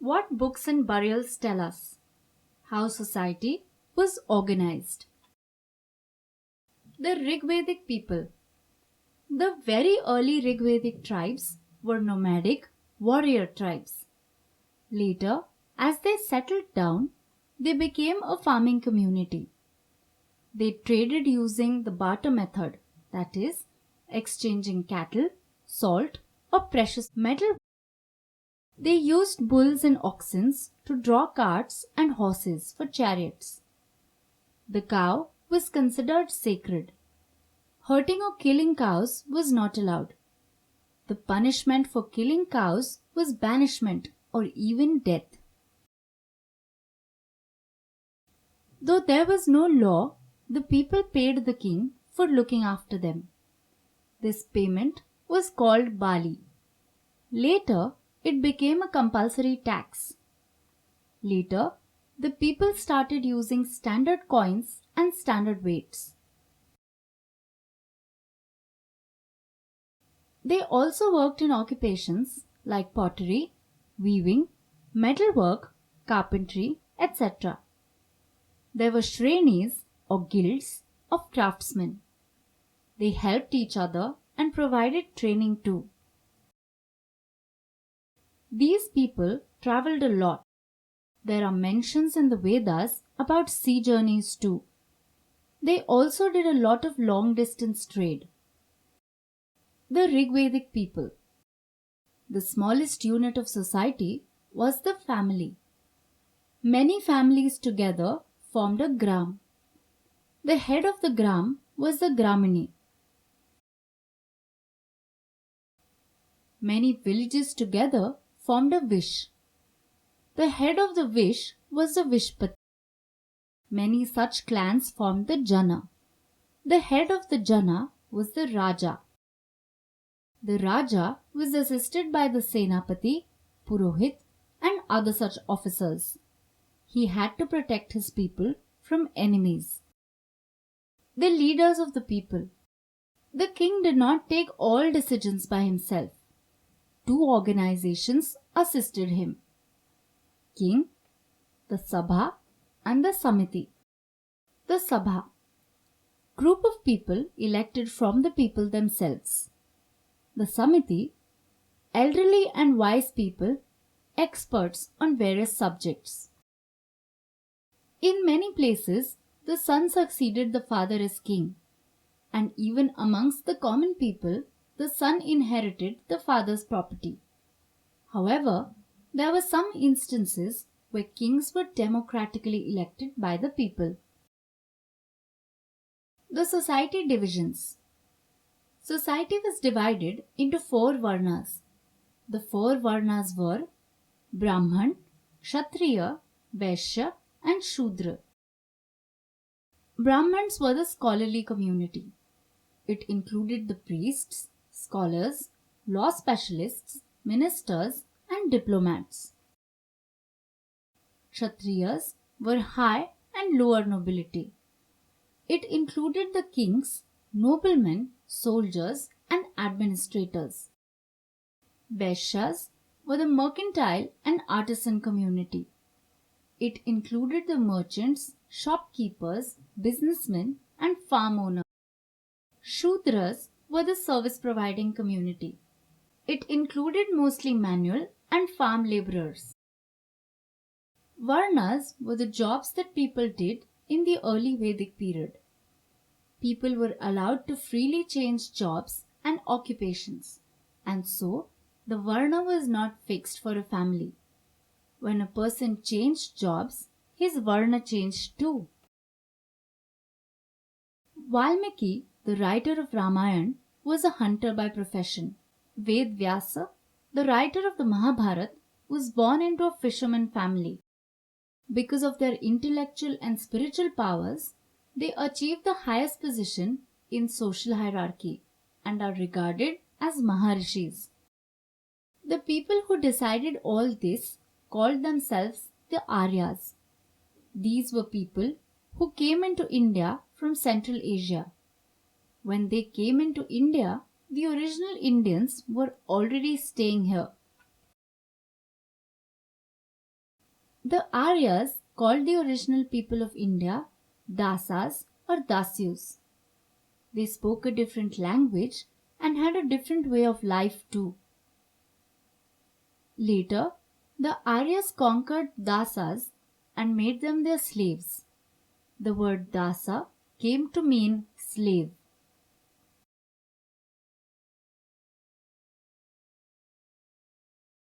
What books and burials tell us how society was organized? The Rigvedic people. The very early Rigvedic tribes were nomadic warrior tribes. Later, as they settled down, they became a farming community. They traded using the barter method, that is, exchanging cattle, salt, or precious metal. They used bulls and oxen to draw carts and horses for chariots. The cow was considered sacred. Hurting or killing cows was not allowed. The punishment for killing cows was banishment or even death. Though there was no law, the people paid the king for looking after them. This payment was called bali. Later, it became a compulsory tax. Later, the people started using standard coins and standard weights. They also worked in occupations like pottery, weaving, metalwork, carpentry, etc. There were shrenis or guilds of craftsmen. They helped each other and provided training too. These people traveled a lot. There are mentions in the Vedas about sea journeys too. They also did a lot of long distance trade. The Rigvedic people. The smallest unit of society was the family. Many families together formed a gram. The head of the gram was the Gramini. Many villages together formed a Vish. The head of the Vish was the Vishpati. Many such clans formed the Jana. The head of the Jana was the Raja. The Raja was assisted by the Senapati, Purohit, and other such officers. He had to protect his people from enemies. The leaders of the people. The king did not take all decisions by himself. Two organizations assisted him: king, the Sabha, and the Samiti. The Sabha, group of people elected from the people themselves. The Samiti, elderly and wise people, experts on various subjects. In many places, the son succeeded the father as king, and even amongst the common people, the son inherited the father's property. However, there were some instances where kings were democratically elected by the people. The society divisions. Society was divided into four Varnas. The four Varnas were Brahman, Kshatriya, Vaishya, and Shudra. Brahmans were the scholarly community. It included the priests, scholars, law specialists, ministers, and diplomats. Kshatriyas were high and lower nobility. It included the kings, noblemen, soldiers, and administrators. Vaishyas were the mercantile and artisan community. It included the merchants, shopkeepers, businessmen, and farm owners. Shudras were the service providing community. It included mostly manual and farm laborers. Varnas were the jobs that people did in the early Vedic period. People were allowed to freely change jobs and occupations, and so the Varna was not fixed for a family. When a person changed jobs, his Varna changed too. Valmiki, the writer of Ramayana, was a hunter by profession. Ved Vyasa, the writer of the Mahabharata, was born into a fisherman family. Because of their intellectual and spiritual powers, they achieved the highest position in social hierarchy and are regarded as Maharishis. The people who decided all this called themselves the Aryas. These were people who came into India from Central Asia. When they came into India, the original Indians were already staying here. The Aryas called the original people of India Dasas or Dasyus. They spoke a different language and had a different way of life too. Later, the Aryas conquered Dasas and made them their slaves. The word Dasa came to mean slave.